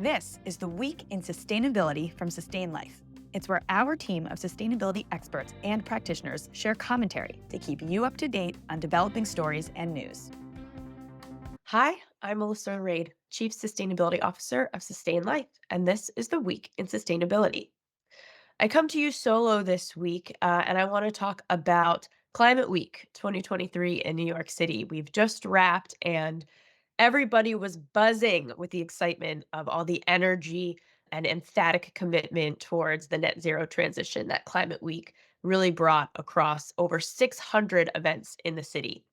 This is the Week in Sustainability from Sustain.Life. It's where our team of sustainability experts and practitioners share commentary to keep you up to date on developing stories and news. Hi, I'm Melissa Raid, Chief Sustainability Officer of Sustain.Life, and this is the Week in Sustainability. I come to you solo this week, and I want to talk about Climate Week 2023 in New York City. We've just wrapped, and everybody was buzzing with the excitement of all the energy and emphatic commitment towards the net zero transition that Climate Week really brought across over 600 events in the city.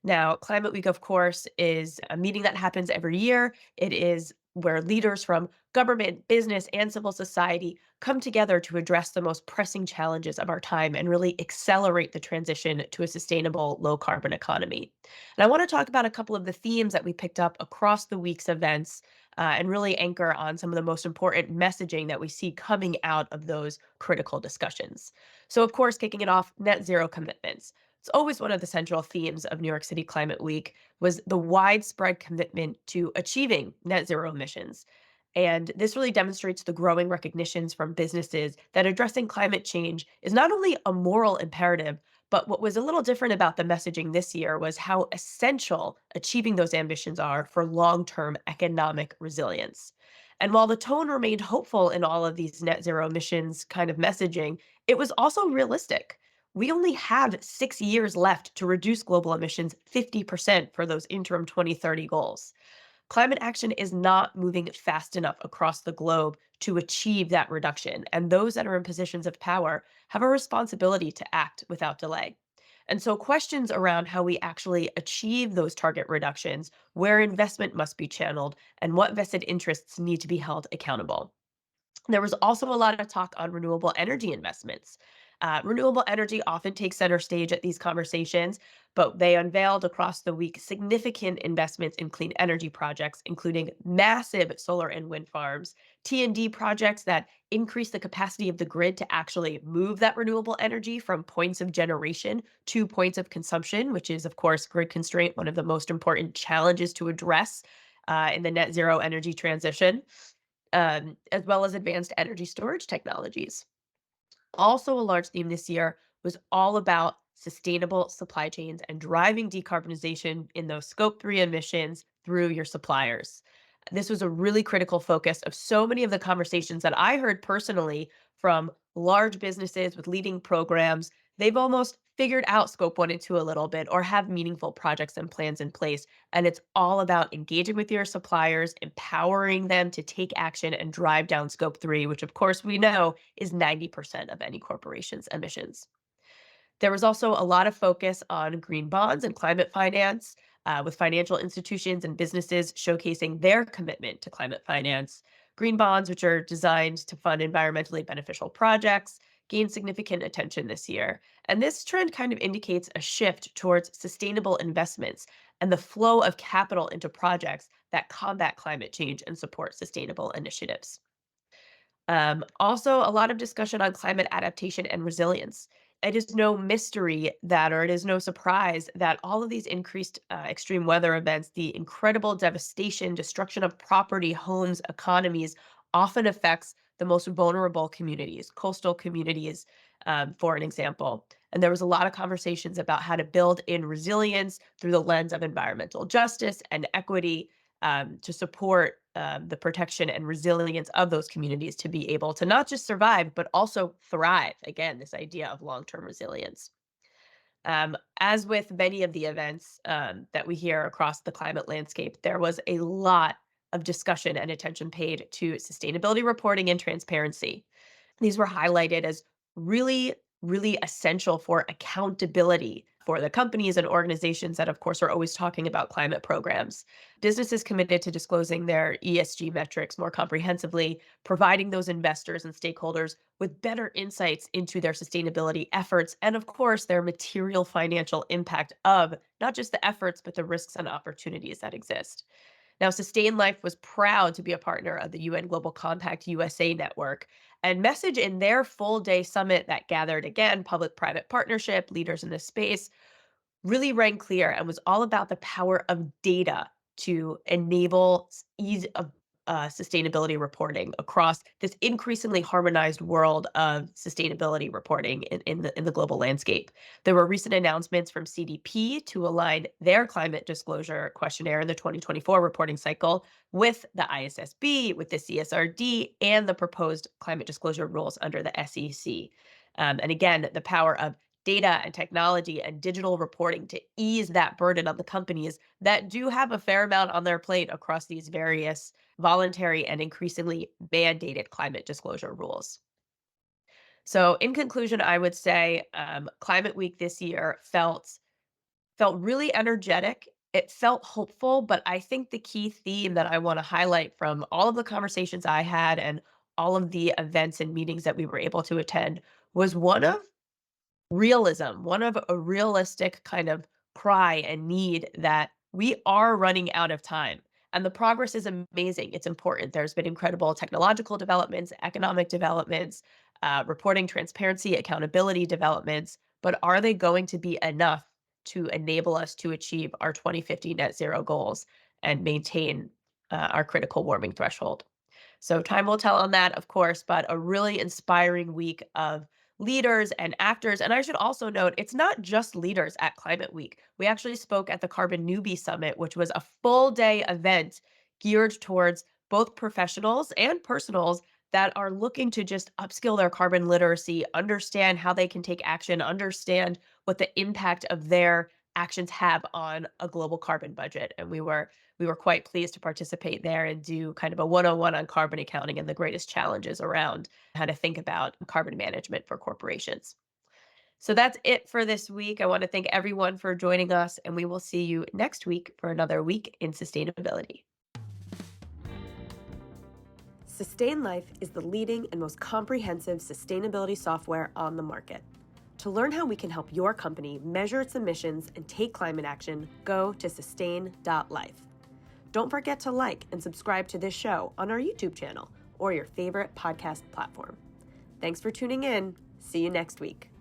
Now, Climate Week, of course, is a meeting that happens every year. It is where leaders from government, business, and civil society come together to address the most pressing challenges of our time and really accelerate the transition to a sustainable, low carbon economy. And I want to talk about a couple of the themes that we picked up across the week's events and really anchor on some of the most important messaging that we see coming out of those critical discussions. So, of course, kicking it off, net zero commitments. It's always one of the central themes of New York City Climate Week was the widespread commitment to achieving net zero emissions. And this really demonstrates the growing recognitions from businesses that addressing climate change is not only a moral imperative, but what was a little different about the messaging this year was how essential achieving those ambitions are for long term economic resilience. And while the tone remained hopeful in all of these net zero emissions kind of messaging, it was also realistic. We only have 6 years left to reduce global emissions 50% for those interim 2030 goals. Climate action is not moving fast enough across the globe to achieve that reduction, and those that are in positions of power have a responsibility to act without delay. And so, questions around how we actually achieve those target reductions, where investment must be channeled, and what vested interests need to be held accountable. There was also a lot of talk on renewable energy investments. Renewable energy often takes center stage at these conversations, but they unveiled across the week significant investments in clean energy projects, including massive solar and wind farms, T&D projects that increase the capacity of the grid to actually move that renewable energy from points of generation to points of consumption, which is, of course, grid constraint, one of the most important challenges to address in the net zero energy transition, as well as advanced energy storage technologies. Also, a large theme this year was all about sustainable supply chains and driving decarbonization in those scope 3 emissions through your suppliers. This was a really critical focus of so many of the conversations that I heard personally from large businesses with leading programs. They've almost figured out scope 1 and 2 a little bit or have meaningful projects and plans in place. And it's all about engaging with your suppliers, empowering them to take action and drive down scope 3, which of course we know is 90% of any corporation's emissions. There was also a lot of focus on green bonds and climate finance, with financial institutions and businesses showcasing their commitment to climate finance. Green bonds, which are designed to fund environmentally beneficial projects, gained significant attention this year. And this trend kind of indicates a shift towards sustainable investments and the flow of capital into projects that combat climate change and support sustainable initiatives. Also, a lot of discussion on climate adaptation and resilience. It is no mystery that, or it is no surprise that all of these increased extreme weather events, the incredible devastation, destruction of property, homes, economies, often affects the most vulnerable communities, coastal communities, for an example. And there was a lot of conversations about how to build in resilience through the lens of environmental justice and equity to support the protection and resilience of those communities to be able to not just survive, but also thrive. Again, this idea of long term resilience. As with many of the events that we hear across the climate landscape, there was a lot of discussion and attention paid to sustainability reporting and transparency. These were highlighted as really, really essential for accountability for the companies and organizations that, of course, are always talking about climate programs. Businesses committed to disclosing their ESG metrics more comprehensively, providing those investors and stakeholders with better insights into their sustainability efforts, and of course, their material financial impact of not just the efforts, but the risks and opportunities that exist. Now, Sustain.Life was proud to be a partner of the UN Global Compact USA network and message in their full day summit that gathered again public private partnership leaders in this space really rang clear and was all about the power of data to enable ease of sustainability reporting across this increasingly harmonized world of sustainability reporting in the global landscape. There were recent announcements from CDP to align their climate disclosure questionnaire in the 2024 reporting cycle with the ISSB, with the CSRD, and the proposed climate disclosure rules under the SEC. And again, the power of data and technology and digital reporting to ease that burden on the companies that do have a fair amount on their plate across these various voluntary and increasingly mandated climate disclosure rules. So, in conclusion, I would say Climate Week this year felt really energetic. It felt hopeful, but I think the key theme that I want to highlight from all of the conversations I had and all of the events and meetings that we were able to attend was one of realism, one of a realistic kind of cry and need that we are running out of time. And the progress is amazing. It's important. There's been incredible technological developments, economic developments, reporting transparency, accountability developments. But are they going to be enough to enable us to achieve our 2050 net zero goals and maintain our critical warming threshold? So time will tell on that, of course, but a really inspiring week of leaders and actors. And I should also note, it's not just leaders at Climate Week. We actually spoke at the Carbon Newbie Summit, which was a full day event geared towards both professionals and personals that are looking to just upskill their carbon literacy, understand how they can take action, understand what the impact of their actions have on a global carbon budget. And we were quite pleased to participate there and do kind of a 101 on carbon accounting and the greatest challenges around how to think about carbon management for corporations. So that's it for this week. I want to thank everyone for joining us, and we will see you next week for another week in sustainability. Sustain.Life is the leading and most comprehensive sustainability software on the market. To learn how we can help your company measure its emissions and take climate action, go to Sustain.Life. Don't forget to like and subscribe to this show on our YouTube channel or your favorite podcast platform. Thanks for tuning in. See you next week.